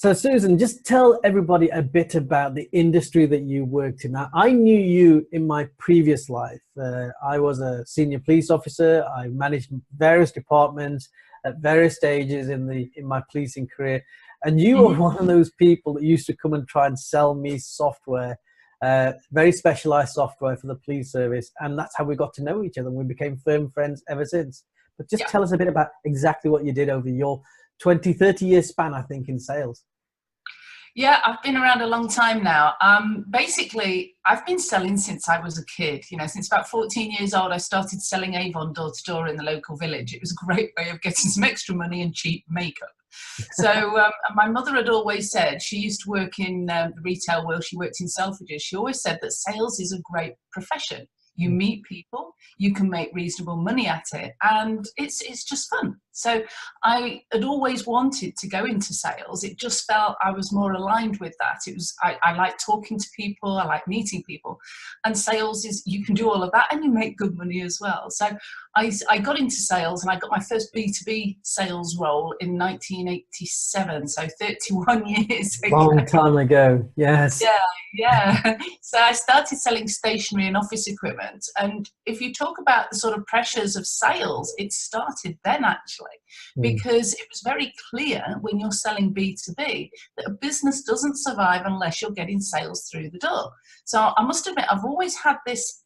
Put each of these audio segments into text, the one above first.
So, Susan, just tell everybody a bit about the industry that you worked in. Now, I knew you in my previous life. I was a senior police officer. I managed various departments at various stages in my policing career. And you were one of those people that used to come and try and sell me software, very specialized software for the police service. And that's how we got to know each other. And we became firm friends ever since. But just tell us a bit about exactly what you did over your 20, 30-year span, I think, in sales. Yeah, I've been around a long time now. Basically, I've been selling since I was a kid. Since about 14 years old, I started selling Avon door to door in the local village. It was a great way of getting some extra money and cheap makeup. So my mother had always said, she used to work in the retail world, she worked in Selfridges. She always said that sales is a great profession. You meet people, you can make reasonable money at it, and it's just fun. So I had always wanted to go into sales. It just felt I was more aligned with that. I like talking to people, I like meeting people, and sales is, you can do all of that and you make good money as well. So I got into sales, and I got my first B2B sales role in 1987, so 31 years ago. Long time ago, yes. Yeah. So I started selling stationery and office equipment. And if you talk about the sort of pressures of sales, it started then actually, because it was very clear when you're selling B2B that a business doesn't survive unless you're getting sales through the door. So I must admit, I've always had this,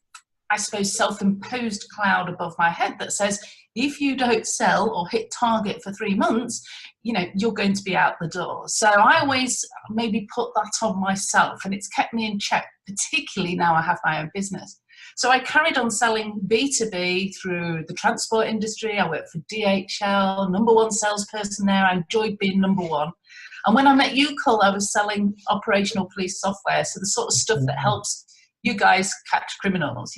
I suppose, self-imposed cloud above my head that says, if you don't sell or hit target for 3 months, you're going to be out the door. So I always maybe put that on myself, and it's kept me in check, particularly now I have my own business. So I carried on selling B2B through the transport industry. I worked for DHL, number one salesperson there. I enjoyed being number one. And when I met you, Cole, I was selling operational police software, so the sort of stuff that helps you guys catch criminals,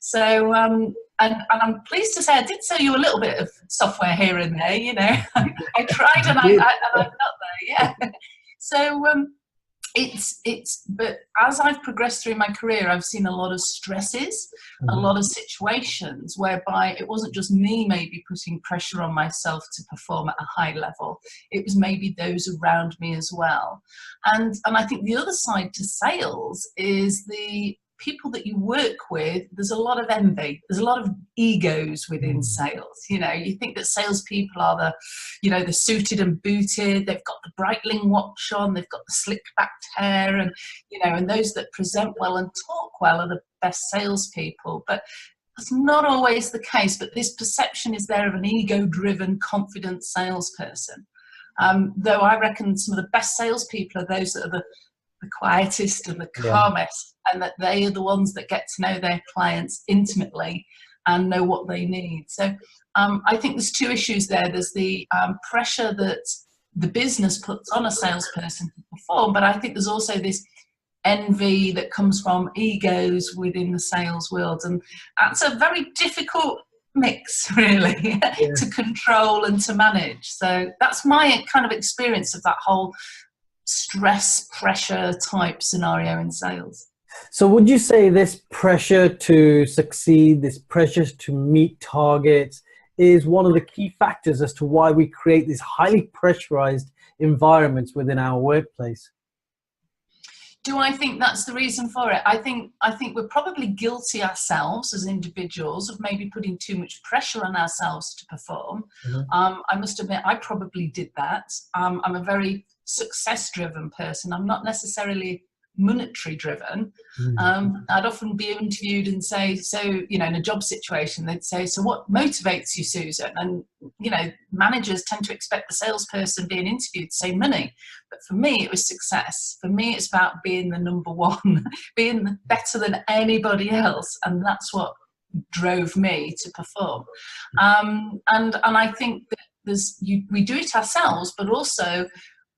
So, and I'm pleased to say I did sell you a little bit of software here and there, I tried and I got there, yeah. So but as I've progressed through my career, I've seen a lot of stresses, a lot of situations whereby it wasn't just me maybe putting pressure on myself to perform at a high level. It was maybe those around me as well. And I think the other side to sales is the people that you work with. There's a lot of envy. There's a lot of egos within sales. You think that salespeople are the suited and booted. They've got the Breitling watch on. They've got the slick backed hair, and those that present well and talk well are the best salespeople. But that's not always the case. But this perception is there of an ego-driven, confident salesperson. Though I reckon some of the best salespeople are those that are the quietest and the calmest, and that they are the ones that get to know their clients intimately and know what they need. So I think there's two issues there. There's the pressure that the business puts on a salesperson to perform, but I think there's also this envy that comes from egos within the sales world, and that's a very difficult mix really to control and to manage. So that's my kind of experience of that whole stress pressure type scenario in sales. So would you say this pressure to succeed, this pressure to meet targets is one of the key factors as to why we create these highly pressurized environments within our workplace? Do I think that's the reason for it? I think we're probably guilty ourselves as individuals of maybe putting too much pressure on ourselves to perform. I must admit, I probably did that. I'm a very success-driven person. I'm not necessarily monetary-driven. I'd often be interviewed and say, so, in a job situation, they'd say, so what motivates you, Susan? And, managers tend to expect the salesperson being interviewed to say money. But for me, it was success. For me, it's about being the number one, being better than anybody else. And that's what drove me to perform. And I think that we do it ourselves, but also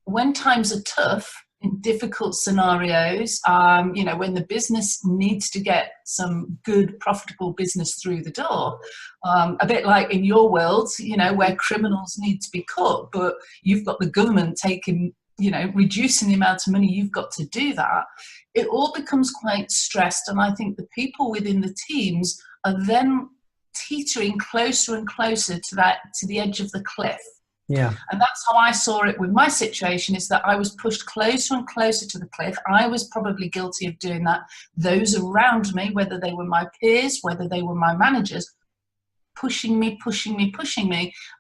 when times are tough, in difficult scenarios, when the business needs to get some good, profitable business through the door, a bit like in your world, where criminals need to be caught, but you've got the government taking, reducing the amount of money you've got to do that, it all becomes quite stressed. And I think the people within the teams are then teetering closer and closer to the edge of the cliff. Yeah. And that's how I saw it with my situation, is that I was pushed closer and closer to the cliff. I was probably guilty of doing that. Those around me, whether they were my peers, whether they were my managers, pushing me,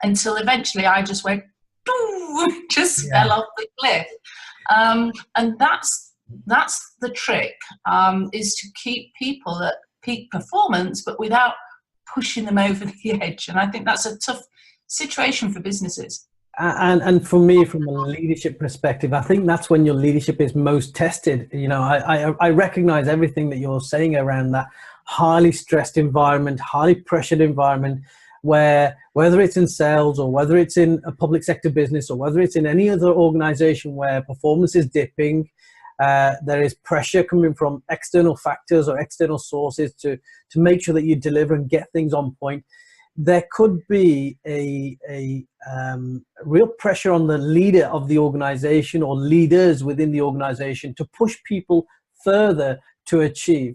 until eventually I just went, just fell off the cliff. And that's the trick, is to keep people at peak performance, but without pushing them over the edge. And I think that's a tough situation for businesses. And for me, from a leadership perspective, I think that's when your leadership is most tested. You know, I recognize everything that you're saying around that highly stressed environment, highly pressured environment, where whether it's in sales or whether it's in a public sector business or whether it's in any other organization where performance is dipping, there is pressure coming from external factors or external sources to make sure that you deliver and get things on point. There could be a real pressure on the leader of the organization or leaders within the organization to push people further to achieve.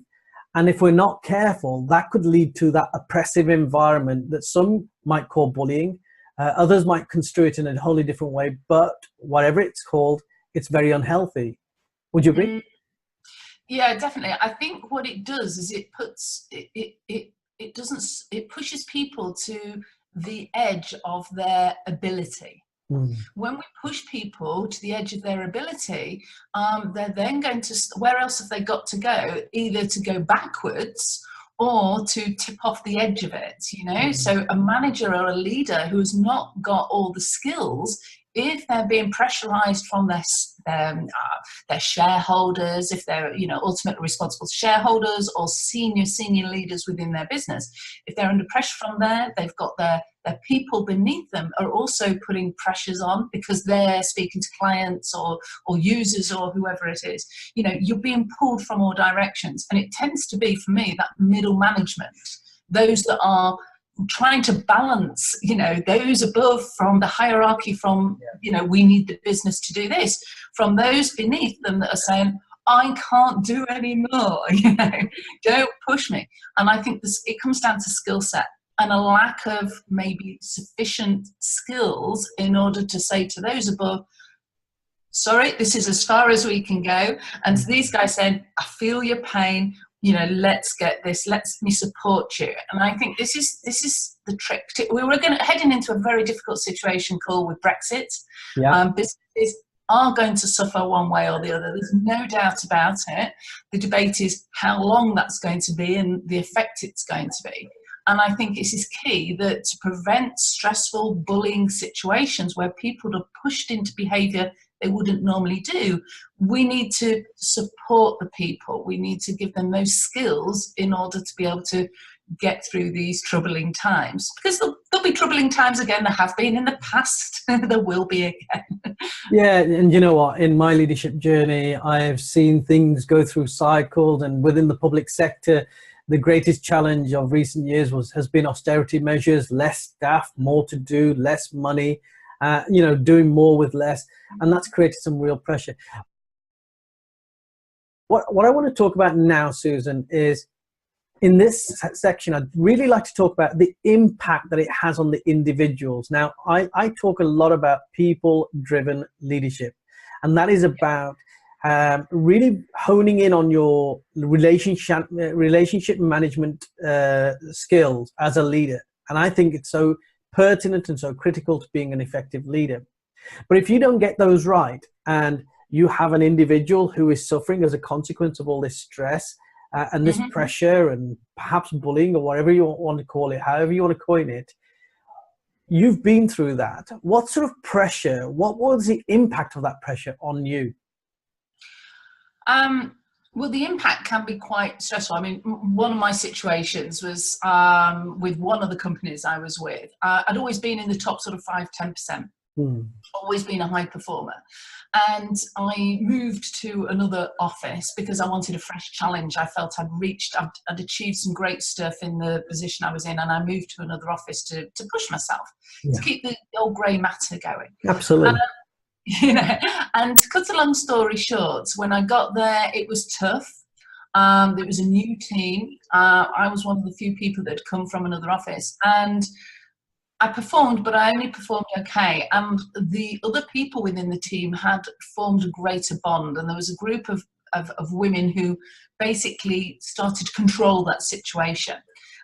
And if we're not careful, that could lead to that oppressive environment that some might call bullying. Others might construe it in a wholly different way, but whatever it's called, it's very unhealthy. Would you agree? Yeah, definitely. I think what it does is it pushes people to the edge of their ability. When we push people to the edge of their ability, they're then going to, where else have they got to go? Either to go backwards or to tip off the edge of it, you know? So a manager or a leader who's not got all the skills, if they're being pressurized from their shareholders, if they're, you know, ultimately responsible shareholders or senior leaders within their business, if they're under pressure from there, they've got their people beneath them are also putting pressures on because they're speaking to clients or users or whoever it is. You know, you're being pulled from all directions, and it tends to be, for me, that middle management, those that are trying to balance, you know, those above from the hierarchy, from, you know, we need the business to do this, from those beneath them that are saying, I can't do any more, you know, don't push me. And I think it comes down to skill set and a lack of maybe sufficient skills in order to say to those above, sorry, this is as far as we can go. And to these guys saying, I feel your pain, you know, let's get this, let me support you. And I think this is the trick. We were heading into a very difficult situation called with Brexit. Businesses are going to suffer one way or the other. There's no doubt about it. The debate is how long that's going to be and the effect it's going to be. And I think this is key, that to prevent stressful bullying situations where people are pushed into behaviour they wouldn't normally do, we need to support the people. We need to give them those skills in order to be able to get through these troubling times. Because there'll be troubling times again. There have been in the past. There will be again. Yeah, and you know what? In my leadership journey, I've seen things go through cycles, and within the public sector, the greatest challenge of recent years has been austerity measures, less staff, more to do, less money, you know, doing more with less, and that's created some real pressure. What I want to talk about now, Susan, is in this section, I'd really like to talk about the impact that it has on the individuals. Now, I talk a lot about people-driven leadership, and that is about really honing in on your relationship management skills as a leader. And I think it's so pertinent and so critical to being an effective leader. But if you don't get those right, and you have an individual who is suffering as a consequence of all this stress and this pressure and perhaps bullying or whatever you want to call it, however you want to coin it, you've been through that. What sort of pressure, what was the impact of that pressure on you? Well, the impact can be quite stressful. I mean, one of my situations was with one of the companies I was with. I'd always been in the top sort of 5-10%, always been a high performer. And I moved to another office because I wanted a fresh challenge. I felt I'd achieved some great stuff in the position I was in, and I moved to another office to push myself, to keep the old grey matter going. Absolutely. You know, and to cut a long story short, when I got there, it was tough. There was a new team. I was one of the few people that had come from another office, and I performed, but I only performed okay. And the other people within the team had formed a greater bond. And there was a group of women who basically started to control that situation.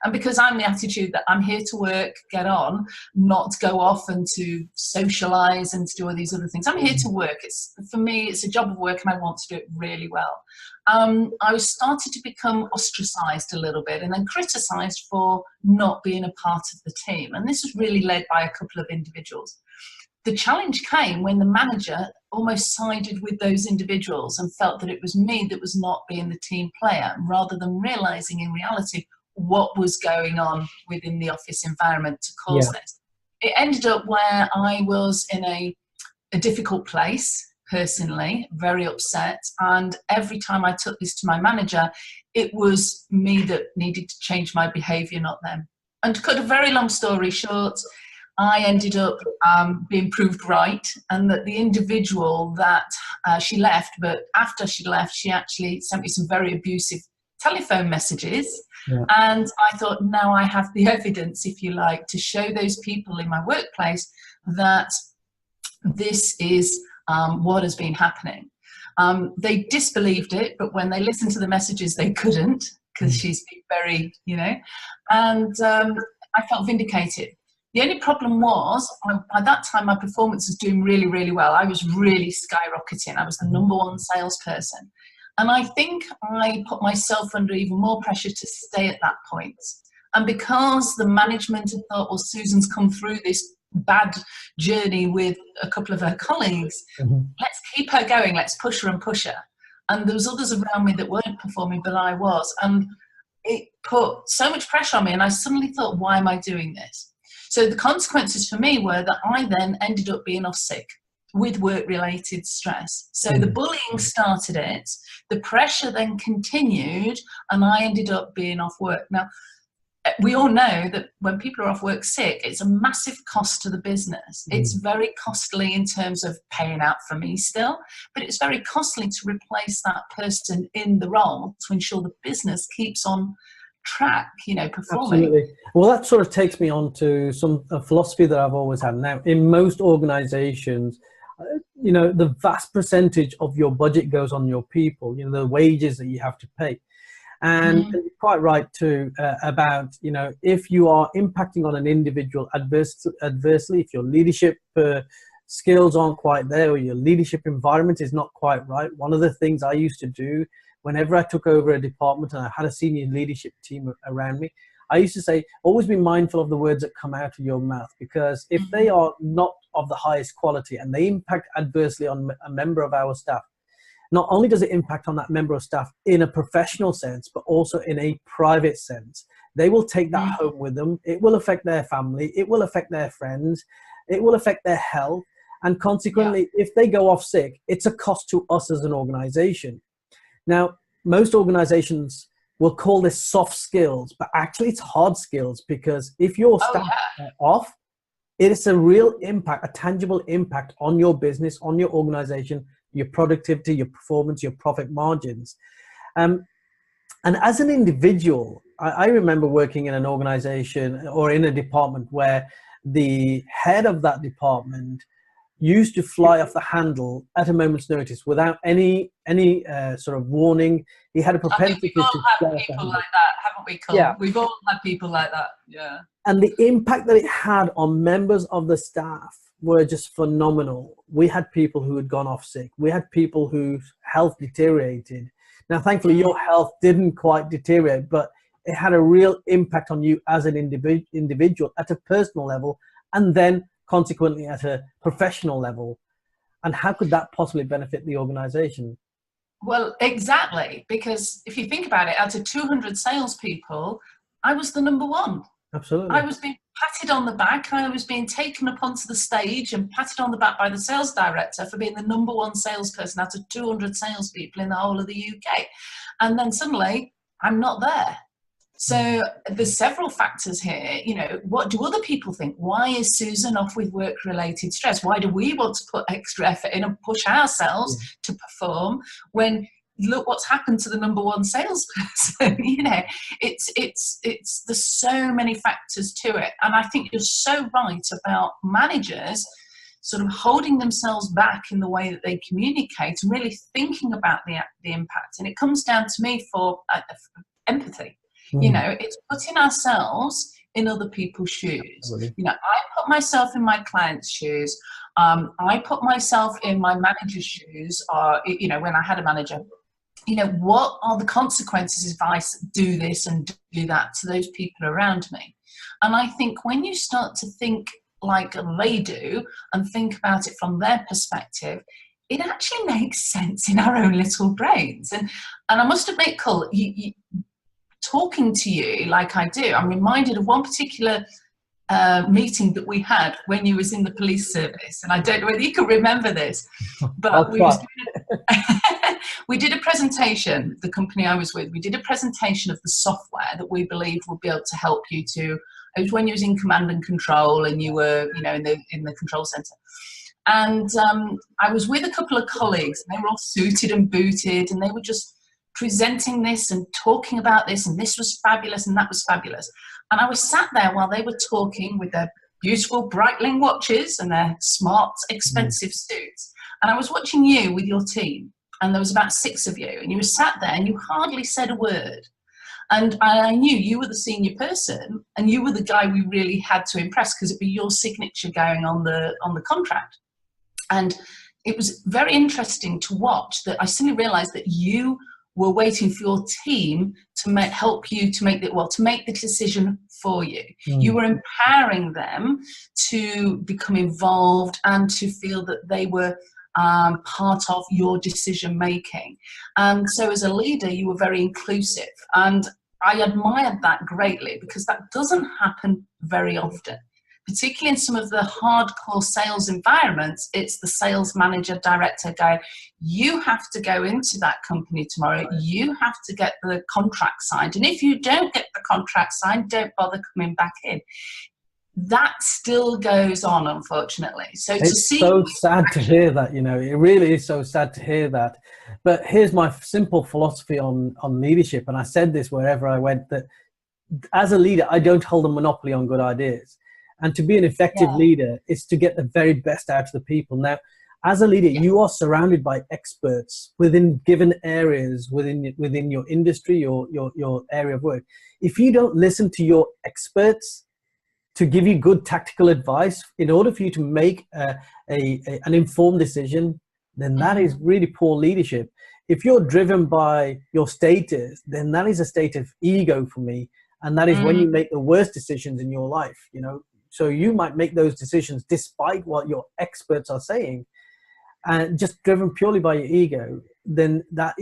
And because I'm the attitude that I'm here to work, get on, not go off and to socialise and to do all these other things. I'm here to work. For me, it's a job of work and I want to do it really well. I was started to become ostracised a little bit and then criticised for not being a part of the team. And this was really led by a couple of individuals. The challenge came when the manager almost sided with those individuals and felt that it was me that was not being the team player, rather than realising in reality what was going on within the office environment to cause this. It ended up where I was in a difficult place personally, very upset, and every time I took this to my manager, it was me that needed to change my behaviour, not them. And to cut a very long story short, I ended up being proved right, and that the individual that she left, but after she left, she actually sent me some very abusive telephone messages. And I thought, now I have the evidence, if you like, to show those people in my workplace that this is what has been happening. They disbelieved it, but when they listened to the messages, they couldn't, because she's been very, and I felt vindicated. The only problem was, by that time, my performance was doing really, really well. I was really skyrocketing. I was the #1 salesperson. And I think I put myself under even more pressure to stay at that point. And because the management had thought, well, Susan's come through this bad journey with a couple of her colleagues, let's keep her going, let's push her and push her. And there was others around me that weren't performing, but I was. And it put so much pressure on me, and I suddenly thought, why am I doing this? So the consequences for me were that I then ended up being off sick with work-related stress. So the bullying started it, the pressure then continued, and I ended up being off work. Now, we all know that when people are off work sick, it's a massive cost to the business. It's very costly in terms of paying out for me still, but it's very costly to replace that person in the role to ensure the business keeps on track, performing. Absolutely. Well, that sort of takes me on to a philosophy that I've always had. Now, in most organizations, the vast percentage of your budget goes on your people, the wages that you have to pay. And you're quite right too about, if you are impacting on an individual adversely, if your leadership skills aren't quite there, or your leadership environment is not quite right. One of the things I used to do whenever I took over a department and I had a senior leadership team around me, I used to say, always be mindful of the words that come out of your mouth, because if they are not of the highest quality and they impact adversely on a member of our staff, not only does it impact on that member of staff in a professional sense, but also in a private sense. They will take that home with them. It will affect their family. It will affect their friends. It will affect their health. And consequently, if they go off sick, it's a cost to us as an organization. Now, most organizations will call this soft skills, but actually it's hard skills, because if your staff are off, it is a real impact, a tangible impact on your business, on your organization, your productivity, your performance, your profit margins. And as an individual, I remember working in an organization or in a department where the head of that department used to fly off the handle at a moment's notice without any sort of warning. He had a propensity to fly off the handle. Like that, haven't we, Cole? Yeah. We've all had people like that, yeah. And the impact that it had on members of the staff were just phenomenal. We had people who had gone off sick. We had people whose health deteriorated. Now, thankfully, your health didn't quite deteriorate, but it had a real impact on you as an individual at a personal level, and then consequently at a professional level. And how could that possibly benefit the organization? Well, exactly, because if you think about it, out of 200 salespeople, I was the #1. Absolutely. I was being patted on the back. I was being taken up onto the stage and patted on the back by the sales director for being the #1 salesperson out of 200 salespeople in the whole of the UK. And then suddenly, I'm not there. So there's several factors here. What do other people think? Why is Susan off with work-related stress? Why do we want to put extra effort in and push ourselves to perform when look what's happened to the number one salesperson. You know, there's so many factors to it. And I think you're so right about managers sort of holding themselves back in the way that they communicate and really thinking about the impact. And it comes down to me for empathy. You know, it's putting ourselves in other people's shoes. You know, I put myself in my client's shoes. I put myself in my manager's shoes, you know, when I had a manager. You know, what are the consequences if I do this and do that to those people around me? And I think when you start to think like they do and think about it from their perspective, it actually makes sense in our own little brains. And I must admit, Cole, talking to you like I do, I'm reminded of one particular meeting that we had when you was in the police service, and I don't know whether you can remember this, but we did a presentation. The company I was with, we did a presentation of the software that we believed would be able to help you to. It was when you was in command and control, and you were, you know, in the control center. And I was with a couple of colleagues, and they were all suited and booted, and they were just presenting this and talking about this, and this was fabulous and that was fabulous. And I was sat there while they were talking with their beautiful Breitling watches and their smart, expensive suits. And I was watching you with your team, and there was about 6 of you, and you were sat there and you hardly said a word. And I knew you were the senior person, and you were the guy we really had to impress, because it'd be your signature going on the contract. And it was very interesting to watch that. I suddenly realized that you were waiting for your team to help you to make the decision for you. You were empowering them to become involved and to feel that they were part of your decision making. And so as a leader, you were very inclusive. And I admired that greatly, because that doesn't happen very often. Particularly in some of the hardcore sales environments, it's the sales manager, director going, you have to go into that company tomorrow, you have to get the contract signed. And if you don't get the contract signed, don't bother coming back in. That still goes on, unfortunately. So it's so sad to hear that, you know, it really is so sad to hear that. But here's my simple philosophy on leadership. And I said this wherever I went, that as a leader, I don't hold a monopoly on good ideas. And to be an effective leader is to get the very best out of the people. Now, as a leader, you are surrounded by experts within given areas, within your industry, your area of work. If you don't listen to your experts to give you good tactical advice in order for you to make an informed decision, then that is really poor leadership. If you're driven by your status, then that is a state of ego for me. And that is when you make the worst decisions in your life, you know. So you might make those decisions despite what your experts are saying, and just driven purely by your ego, then that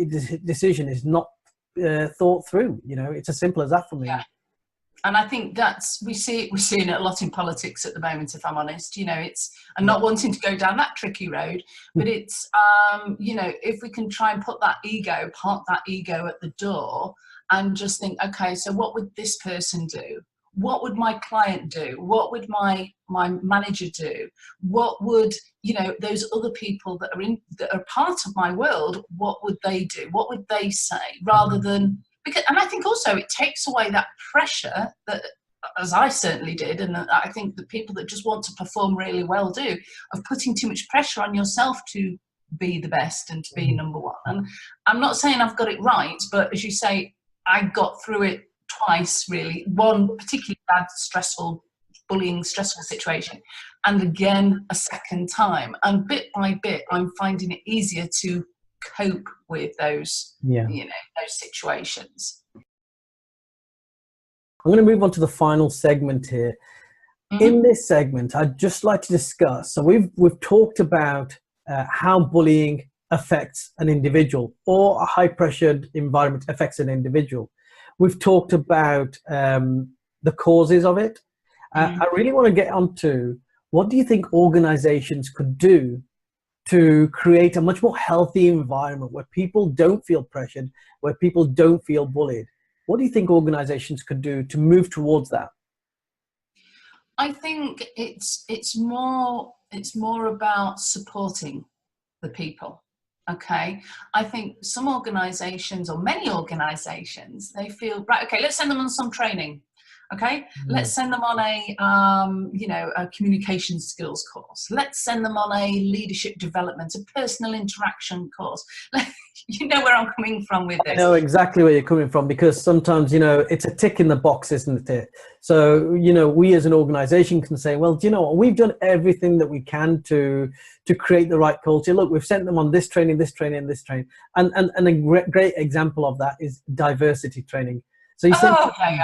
decision is not thought through. You know, it's as simple as that for me. Yeah. And I think we're seeing it a lot in politics at the moment, if I'm honest. You know, I'm not wanting to go down that tricky road, but it's, you know, if we can try and park that ego at the door and just think, okay, so what would this person do? What would my client do? What would my manager do? What would, you know, those other people that are part of my world, what would they do? What would they say? Rather than, and I think also it takes away that pressure that, as I certainly did, and I think the people that just want to perform really well do, of putting too much pressure on yourself to be the best and to be number one. And I'm not saying I've got it right, but as you say, I got through it twice, really. One particularly bad, bullying, stressful situation, and again a second time. And bit by bit, I'm finding it easier to cope with those, you know, those situations. I'm going to move on to the final segment here. In this segment, I'd just like to discuss. So we've talked about how bullying affects an individual, or a high-pressured environment affects an individual. We've talked about the causes of it. I really want to get onto, what do you think organizations could do to create a much more healthy environment where people don't feel pressured, where people don't feel bullied? What do you think organizations could do to move towards that? I think it's more about supporting the people. Okay, I think some organisations, or many organisations, they feel, right, okay, let's send them on some training. Okay, let's send them on a communication skills course. Let's send them on a leadership development, a personal interaction course. You know where I'm coming from with this. I know exactly where you're coming from, because sometimes, it's a tick in the box, isn't it? So, we as an organization can say, well, do you know what? We've done everything that we can to create the right culture. Look, we've sent them on this training, this training, and this training. And a great example of that is diversity training. So you send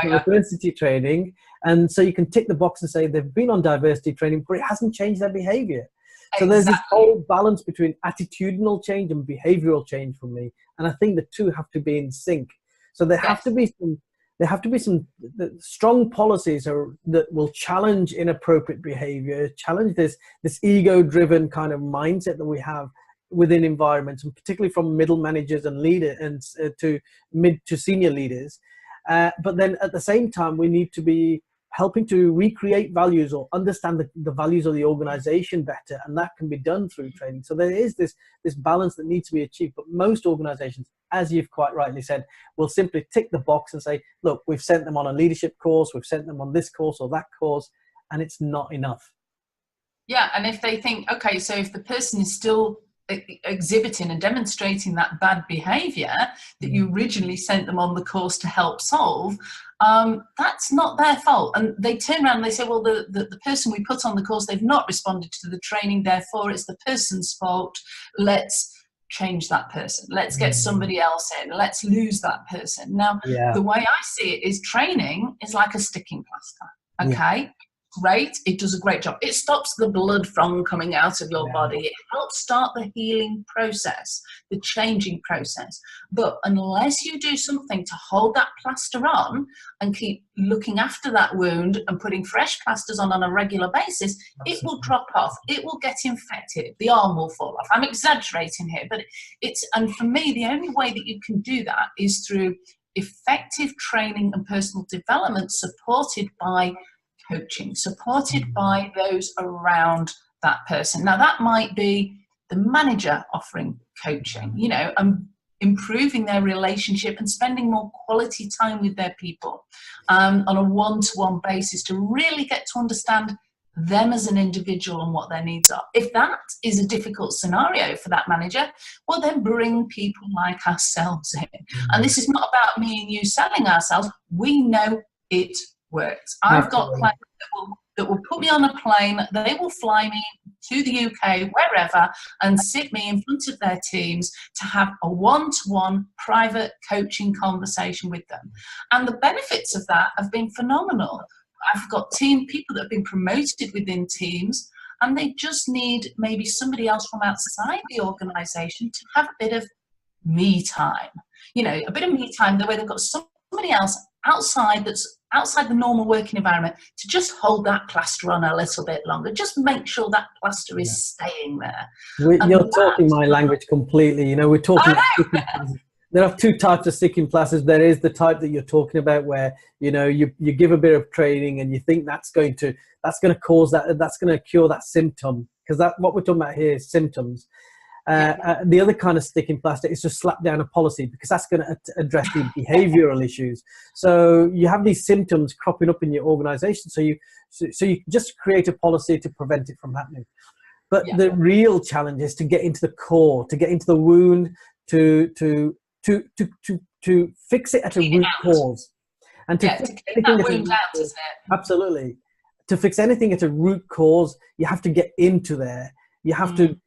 diversity training, and so you can tick the box and say they've been on diversity training, but it hasn't changed their behavior. So there's this whole balance between attitudinal change and behavioral change for me. And I think the two have to be in sync. So there have to be some strong policies that will challenge inappropriate behavior, challenge this ego-driven kind of mindset that we have within environments, and particularly from middle managers and leaders and to mid to senior leaders. But then at the same time, we need to be helping to recreate values or understand the values of the organization better. And that can be done through training. So there is this balance that needs to be achieved. But most organizations, as you've quite rightly said, will simply tick the box and say, look, we've sent them on a leadership course, we've sent them on this course or that course, and it's not enough. Yeah, and if they think, okay, so if the person is still exhibiting and demonstrating that bad behavior that you originally sent them on the course to help solve, that's not their fault. And they turn around and they say, well, the person we put on the course, they've not responded to the training, therefore it's the person's fault. Let's change that person. Let's get somebody else in. Let's lose that person. Now, the way I see it is training is like a sticking plaster. Okay. Great, it does a great job. It stops the blood from coming out of your body. It helps start the healing process, the changing process. But unless you do something to hold that plaster on and keep looking after that wound and putting fresh plasters on a regular basis, it will drop off. It will get infected. The arm will fall off. I'm exaggerating here, but and for me, the only way that you can do that is through effective training and personal development supported by coaching, supported by those around that person. Now, that might be the manager offering coaching, and improving their relationship and spending more quality time with their people on a one-to-one basis to really get to understand them as an individual and what their needs are. If that is a difficult scenario for that manager, well, then bring people like ourselves in. And this is not about me and you selling ourselves. We know it works. I've got clients that will put me on a plane. They will fly me to the UK, wherever, and sit me in front of their teams to have a one-to-one private coaching conversation with them. And the benefits of that have been phenomenal. I've got people that have been promoted within teams, and they just need maybe somebody else from outside the organisation to have a bit of me time. A bit of me time, the way they've got somebody else outside that's outside the normal working environment to just hold that plaster on a little bit longer. Just make sure that plaster is staying there. You're talking my language completely. We're talking sticking plasters. There are two types of sticking plasters. There is the type that you're talking about where, you give a bit of training and you think that's going to cause that, that's going to cure that symptom. Because what we're talking about here is symptoms. The other kind of sticking plaster is to slap down a policy, because that's going to address the behavioral issues. So you have these symptoms cropping up in your organization, so you just create a policy to prevent it from happening. But the real challenge is to get into the core, to get into the wound, to fix it at a root cause. And to fix anything that wound out, isn't it? Absolutely. To fix anything at a root cause, you have to get into there. You have to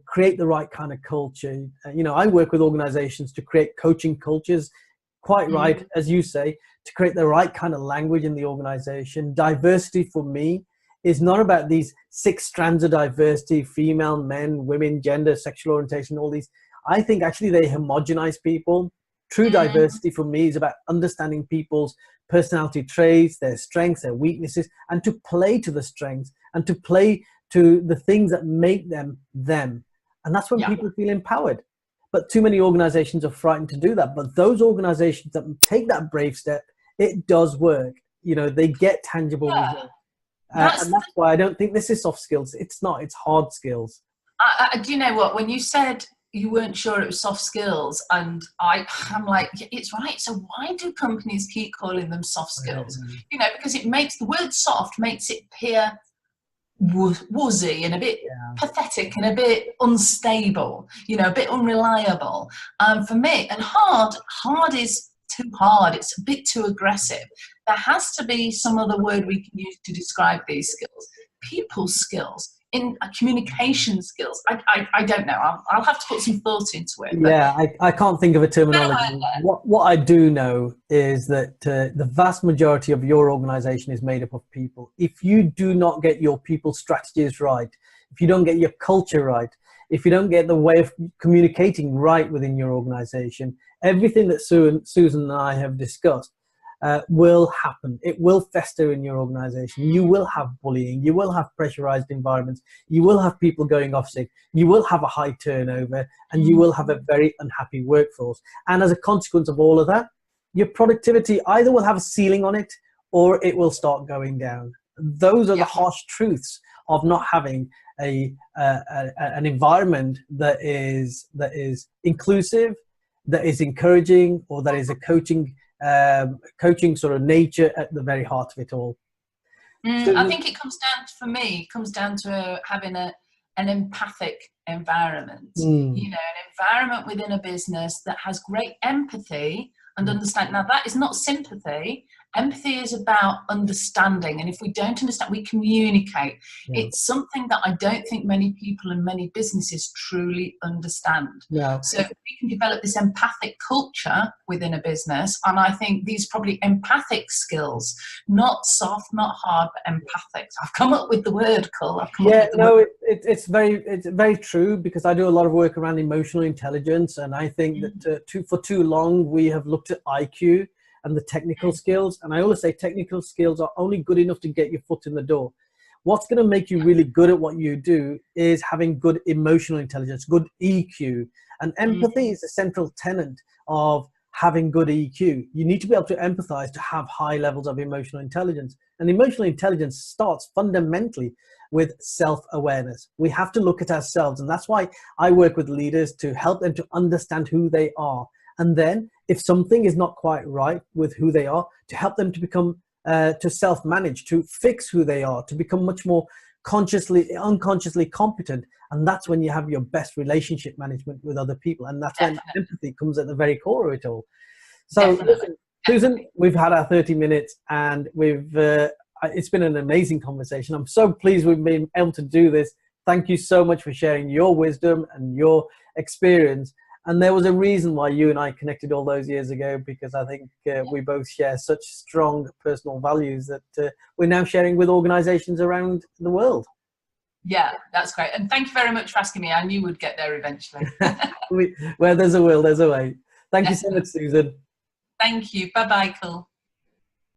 create the right kind of culture. I work with organizations to create coaching cultures, quite right, as you say, to create the right kind of language in the organization. Diversity for me is not about these 6 strands of diversity, female, men, women, gender, sexual orientation, all these. I think actually they homogenize people. True diversity for me is about understanding people's personality traits, their strengths, their weaknesses, and to play to the strengths and to play to the things that make them them. And that's when people feel empowered. But too many organizations are frightened to do that. But those organizations that take that brave step, it does work. They get tangible results. And that's why I don't think this is soft skills. It's not, it's hard skills. Do you know what? When you said, you weren't sure it was soft skills, and I'm like, it's right. So why do companies keep calling them soft skills? You know, because it makes the word soft makes it appear woozy and a bit pathetic and a bit unstable, you know, a bit unreliable. For me, and hard is too hard. It's a bit too aggressive. There has to be some other word we can use to describe these skills. People skills, in communication skills. I don't know. I'll have to put some thought into it. Yeah, I can't think of a terminology. What I do know is that the vast majority of your organization is made up of people. If you do not get your people strategies right, if you don't get your culture right, if you don't get the way of communicating right within your organization, everything that Susan and I have discussed will happen. It will fester in your organization. You will have bullying. You will have pressurized environments. You will have people going off sick. You will have a high turnover, and you will have a very unhappy workforce. And as a consequence of all of that, your productivity either will have a ceiling on it or it will start going down. Those are the harsh truths of not having an environment that is inclusive, that is encouraging, or that is a coaching sort of nature at the very heart of it all. I think it comes down to having an empathic environment. You know, an environment within a business that has great empathy and understand. Now, that is not sympathy. Empathy is about understanding, and if we don't understand, we communicate. It's something that I don't think many people and many businesses truly understand. So we can develop this empathic culture within a business, and I think these probably empathic skills, not soft, not hard, but empathic. I've come up with the word, Cole. It's very true, because I do a lot of work around emotional intelligence, and I think that for too long we have looked at IQ and the technical skills. And I always say technical skills are only good enough to get your foot in the door. What's going to make you really good at what you do is having good emotional intelligence, good EQ. And empathy is a central tenet of having good EQ. You need to be able to empathize to have high levels of emotional intelligence. And emotional intelligence starts fundamentally with self-awareness. We have to look at ourselves. And that's why I work with leaders, to help them to understand who they are. And then if something is not quite right with who they are, to help them to become, to self-manage, to fix who they are, to become much more unconsciously competent. And that's when you have your best relationship management with other people. And that's when empathy comes at the very core of it all. So listen, Susan, we've had our 30 minutes and it's been an amazing conversation. I'm so pleased we've been able to do this. Thank you so much for sharing your wisdom and your experience. And there was a reason why you and I connected all those years ago, because I think we both share such strong personal values that we're now sharing with organizations around the world. Yeah, that's great. And thank you very much for asking me. I knew we'd get there eventually. Where there's a will, there's a way. Thank you so much, Susan. Thank you. Bye-bye, Cole.